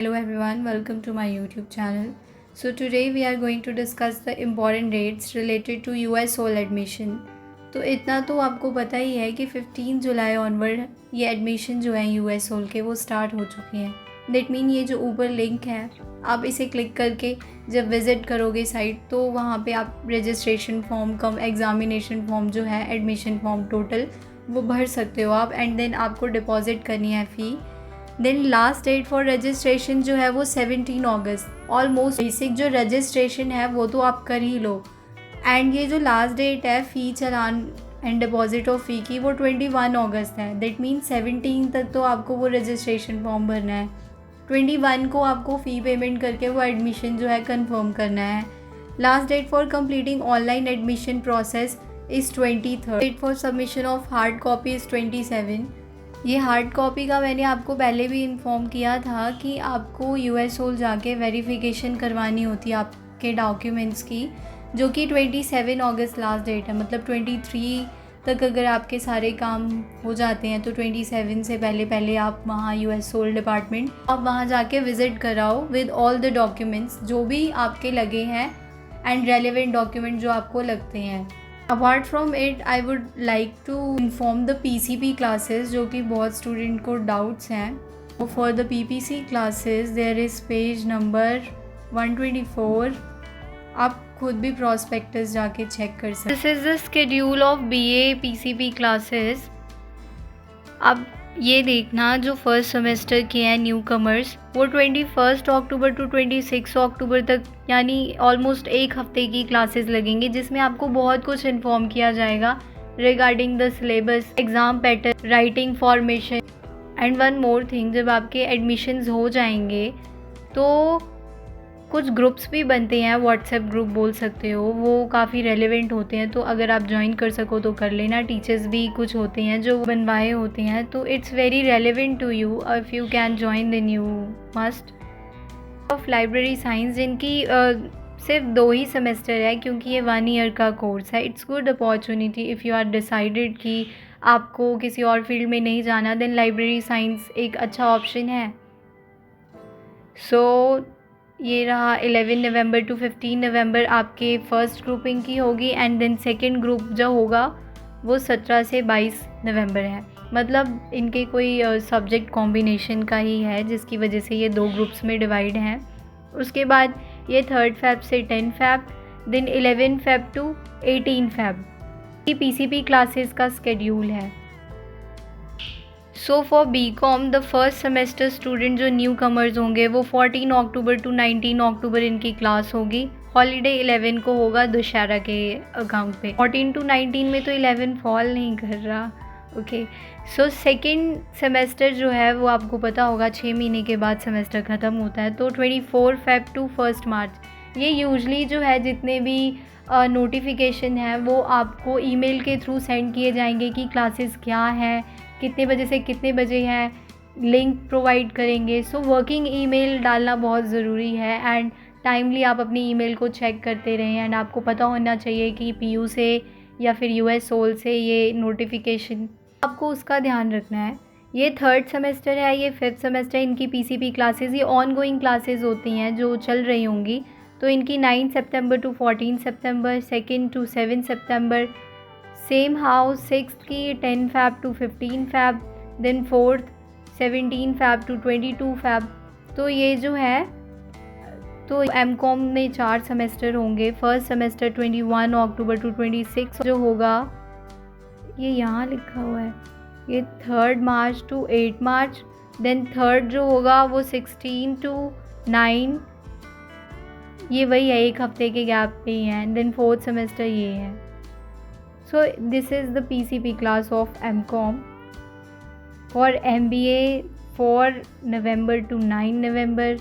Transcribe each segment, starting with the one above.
Hello everyone, welcome to my YouTube channel. So today we are going to discuss the important dates related to US SOL admission. तो इतना तो आपको पता ही है कि 15 जुलाई onward ये एडमिशन जो है US सोल के वो स्टार्ट हो चुके हैं। दैट मीन ये जो ऊपर लिंक है आप इसे क्लिक करके जब विज़िट करोगे साइट तो वहाँ पे आप रजिस्ट्रेशन फॉर्म कम एग्ज़ामिनेशन फॉर्म जो है एडमिशन फॉर्म टोटल वो भर सकते हो आप एंड देन आपको डिपॉज़िट करनी है fee. Then last date for registration जो है वो 17 अगस्त। ऑलमोस्ट बेसिक जो रजिस्ट्रेशन है वो तो आप कर ही लो एंड ये जो लास्ट डेट है फ़ी चालान एंड डिपॉजिट ऑफ फ़ी की वो 21 अगस्त है। दैट मीन 17 तक तो आपको वो रजिस्ट्रेशन फॉर्म भरना है। 21 को आपको फ़ी पेमेंट करके वो एडमिशन जो है कंफर्म करना है। Last date for completing online admission process is 23। Date for submission of hard copy is 27। ये हार्ड कॉपी का मैंने आपको पहले भी इन्फॉर्म किया था कि आपको US सोल जाके वेरिफिकेशन करवानी होती है आपके डॉक्यूमेंट्स की, जो कि 27 अगस्त लास्ट डेट है। मतलब 23 तक अगर आपके सारे काम हो जाते हैं तो 27 से पहले आप वहाँ US सोल डिपार्टमेंट आप वहाँ जाके विज़िट कराओ विद ऑल द डॉक्यूमेंट्स जो भी आपके लगे हैं एंड रेलिवेंट डॉक्यूमेंट जो आपको लगते हैं। Apart from it I would like to inform the PCP classes, जो कि बहुत स्टूडेंट को डाउट्स हैं। For the PPC classes there is page number 124। आप खुद भी प्रॉस्पेक्टस जाके चेक कर सकते। This is the schedule of BA PCP classes. अब ये देखना जो फर्स्ट सेमेस्टर के हैं न्यू कमर्स वो 21 अक्टूबर टू 26 अक्टूबर तक यानी ऑलमोस्ट एक हफ्ते की क्लासेस लगेंगी, जिसमें आपको बहुत कुछ इन्फॉर्म किया जाएगा regarding the syllabus, exam pattern, writing formation and one more thing. जब आपके एडमिशन्स हो जाएंगे तो कुछ ग्रुप्स भी बनते हैं, व्हाट्सएप ग्रुप बोल सकते हो, वो काफ़ी रेलेवेंट होते हैं, तो अगर आप ज्वाइन कर सको तो कर लेना। टीचर्स भी कुछ होते हैं जो बनवाए होते हैं, तो it's very relevant to you if you can join then you must. Of library science जिनकी सिर्फ 2 ही सेमेस्टर है क्योंकि ये 1 ईयर का कोर्स है। It's good opportunity if you are decided कि आपको किसी और फील्ड में नहीं जाना, देन लाइब्रेरी साइंस एक अच्छा ऑप्शन है। सो ये रहा 11 नवंबर टू 15 नवंबर आपके फ़र्स्ट ग्रुपिंग की होगी एंड देन सेकंड ग्रुप जो होगा वो 17 से 22 नवंबर है। मतलब इनके कोई सब्जेक्ट कॉम्बिनेशन का ही है जिसकी वजह से ये 2 ग्रुप्स में डिवाइड हैं। उसके बाद ये 3 फ़ेब से 10 Feb, then 11 Feb to 18 Feb ये PCP क्लासेस का स्केड्यूल है। So for BCom the first semester student जो न्यू कमर्स होंगे वो 14 अक्टूबर टू 19 अक्टूबर इनकी क्लास होगी। हॉलीडे 11 को होगा दशहरा के अकाउंट पे। 14 टू 19 में तो 11 फॉल नहीं कर रहा। ओके, सो सेकेंड सेमेस्टर जो है वो आपको पता होगा 6 महीने के बाद सेमेस्टर ख़त्म होता है, तो 24 फ़ेब टू 1 मार्च। ये यूजली जो है जितने भी नोटिफिकेशन है वो आपको ईमेल के थ्रू सेंड किए जाएंगे कि क्लासेस क्या है, कितने बजे से कितने बजे हैं, लिंक प्रोवाइड करेंगे। सो वर्किंग ईमेल डालना बहुत ज़रूरी है एंड टाइमली आप अपनी ईमेल को चेक करते रहें एंड आपको पता होना चाहिए कि PU से या फिर US सोल से ये नोटिफिकेशन, आपको उसका ध्यान रखना है। ये 3rd सेमेस्टर है, ये 5th सेमेस्टर इनकी PCP क्लासेस ये ऑन गोइंग क्लासेस होती हैं जो चल रही होंगी। तो इनकी 9 सितंबर टू 14 सितंबर, 2 टू 7 सितंबर, सेम हाउस 6th की 10 Feb to 15 Feb, then 4th 17 Feb to 22 Feb. तो ये जो है तो MCOM में 4 सेमेस्टर होंगे। फर्स्ट सेमेस्टर 21 अक्टूबर टू 26 जो होगा, ये यहाँ लिखा हुआ है, ये 3 मार्च टू 8 मार्च। देन 3rd जो होगा वो 16 टू 9, ये वही है, एक हफ्ते के गैप पे ही है। देन 4th सेमेस्टर ये है। So this is the PCP class of MCOM. For MBA 4 November to 9 November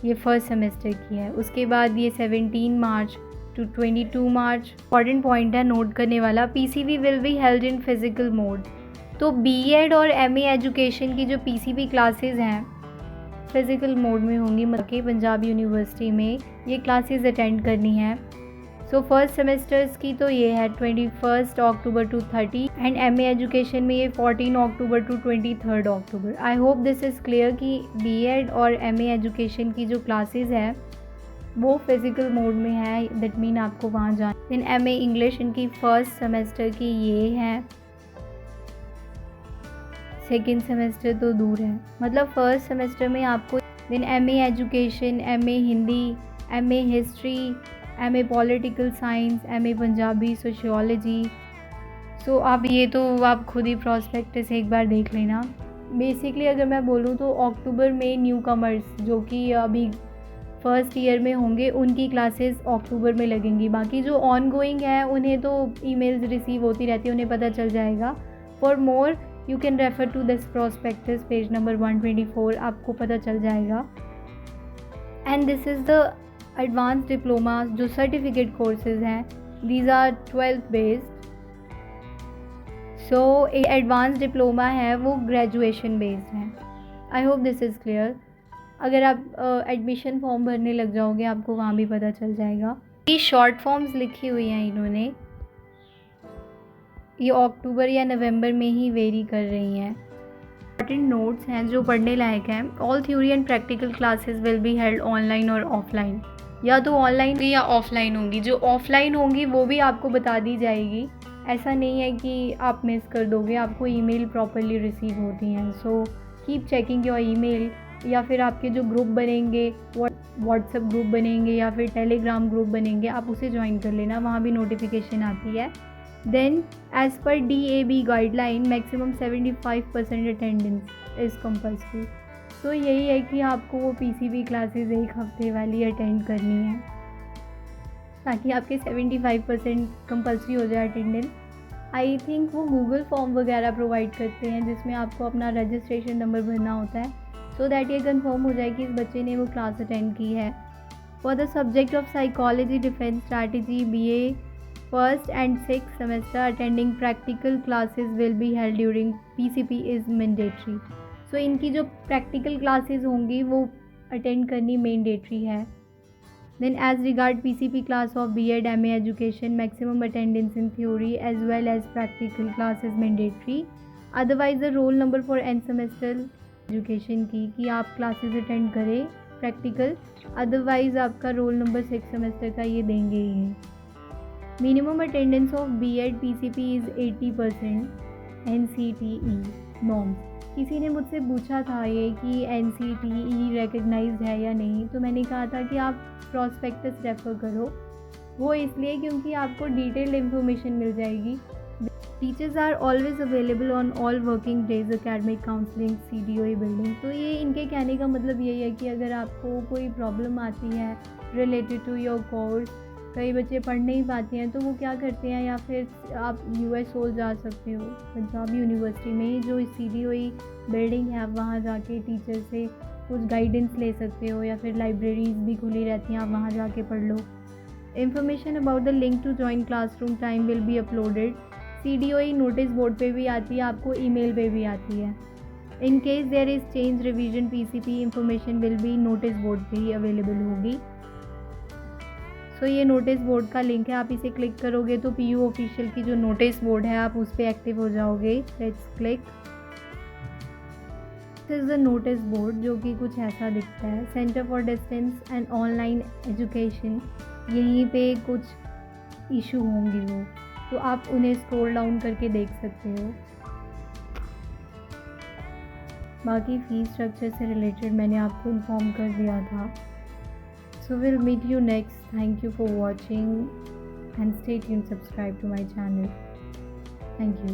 ये फर्स्ट सेमेस्टर की है। उसके बाद ये 17 March to 22 March. Important point है नोट करने वाला, PCP will be held in physical mode. तो BEd और MA एजुकेशन की जो PCP क्लासेस हैं फ़िज़िकल मोड में होंगी, मतलब कि पंजाब यूनिवर्सिटी में ये क्लासेस अटेंड करनी है। सो फर्स्ट सेमेस्टर्स की तो ये है 21 अक्टूबर टू 30 एंड MA एजुकेशन में ये 14 अक्टूबर टू 23 अक्टूबर। I hope this is clear कि BEd और MA एजुकेशन की जो क्लासेस है वो फिज़िकल मोड में है, दैट मीन आपको वहाँ जाना। देन MA इंग्लिश इनकी फर्स्ट सेमेस्टर की ये है, सेकेंड सेमेस्टर तो दूर है, मतलब फर्स्ट सेमेस्टर में आपको। Then MA education, MA Hindi, MA history, MA political science, MA Punjabi, sociology. So आप ये तो आप खुद ही प्रॉस्पेक्टस एक बार देख लेना। बेसिकली अगर मैं बोलूँ तो अक्टूबर में न्यू कमर्स जो कि अभी फर्स्ट ईयर में होंगे उनकी क्लासेस अक्टूबर में लगेंगी। बाकी जो ऑन गोइंग है उन्हें तो ईमेल्स रिसीव होती रहती है, उन्हें पता चल जाएगा। For more you can refer to this prospectus page number 124, आपको पता चल जाएगा। And this is the advance diploma जो सर्टिफिकेट कोर्सेज हैं, these are 12th based. So advance diploma है वो ग्रेजुएशन बेस्ड है। I hope this is clear. अगर आप एडमिशन फॉर्म भरने लग जाओगे आपको वहाँ भी पता चल जाएगा। ये शॉर्ट फॉर्म्स लिखी हुई हैं इन्होंने, ये अक्टूबर या नवंबर में ही वेरी कर रही हैं। इंपॉर्टेंट नोट्स हैं जो पढ़ने लायक हैं। All theory and practical classes will be held online और ऑफलाइन, या तो ऑनलाइन या ऑफलाइन होंगी। जो ऑफलाइन होंगी वो भी आपको बता दी जाएगी, ऐसा नहीं है कि आप मिस कर दोगे, आपको ईमेल प्रॉपरली रिसीव होती हैं। So keep checking your email, या फिर आपके जो ग्रुप बनेंगे, व्हाट्सएप ग्रुप बनेंगे या फिर टेलीग्राम ग्रुप बनेंगे, आप उसे ज्वाइन कर लेना, वहाँ भी नोटिफिकेशन आती है। Then as per DAB guideline maximum 75% attendance is compulsory. तो यही है कि आपको वो PCB क्लासेस एक हफ्ते वाली अटेंड करनी है ताकि आपके 75% कंपल्सरी हो जाए अटेंडेंस। आई थिंक वो गूगल फॉर्म वगैरह प्रोवाइड करते हैं जिसमें आपको अपना रजिस्ट्रेशन नंबर भरना होता है, सो दैट ये कंफर्म हो जाए कि इस बच्चे ने वो क्लास अटेंड की है। For the subject of psychology defence strategy BA first and 6th semester attending practical classes will be held during PCP is mandatory. So इनकी जो प्रैक्टिकल क्लासेस होंगी वो अटेंड करनी मैंडेटरी है। Then as regard PCP class of BEd MA education maximum attendance in theory as well as practical class is mandatory. Otherwise the roll number for end semester education की कि आप classes attend करें practical, otherwise आपका roll number 6 semester का ये देंगे ही। Minimum attendance of BEd PCP is 80% NCTE norms. किसी ने मुझसे पूछा था ये कि NCTE रिकग्नाइज्ड है या नहीं, तो मैंने कहा था कि आप प्रॉस्पेक्टस रेफ़र करो, वो इसलिए क्योंकि आपको डिटेल्ड इन्फॉर्मेशन मिल जाएगी। Teachers are always available on all working days academic counselling CDOE building. तो ये इनके कहने का मतलब यही है कि अगर आपको कोई प्रॉब्लम आती है रिलेटेड टू योर कोर्स, कई बच्चे पढ़ नहीं पाते हैं तो वो क्या करते हैं, या फिर आप US सोल जा सकते हो, पंजाब यूनिवर्सिटी में जो CDOE बिल्डिंग है, आप वहाँ जाके टीचर से कुछ गाइडेंस ले सकते हो, या फिर लाइब्रेरीज़ भी खुली रहती हैं, आप वहाँ जाके पढ़ लो। Information about the link to join classroom time will be uploaded. CDOE notice board पे भी आती है, आपको ईमेल पे भी आती है। In case there is change revision PCP information will be notice board पे ही अवेलेबल होगी। सो ये नोटिस बोर्ड का लिंक है, आप इसे क्लिक करोगे तो PU ऑफिशियल की जो नोटिस बोर्ड है आप उस पर एक्टिव हो जाओगे। Let's click. This is the notice board जो कि कुछ ऐसा दिखता है। Centre for distance and online education, यहीं पे कुछ इशू होंगी वो, तो आप उन्हें स्क्रॉल डाउन करके देख सकते हो। बाकी फ़ीस स्ट्रक्चर से रिलेटेड मैंने आपको इन्फॉर्म कर दिया था। So we'll meet you next. Thank you for watching and stay tuned, subscribe to my channel. Thank you.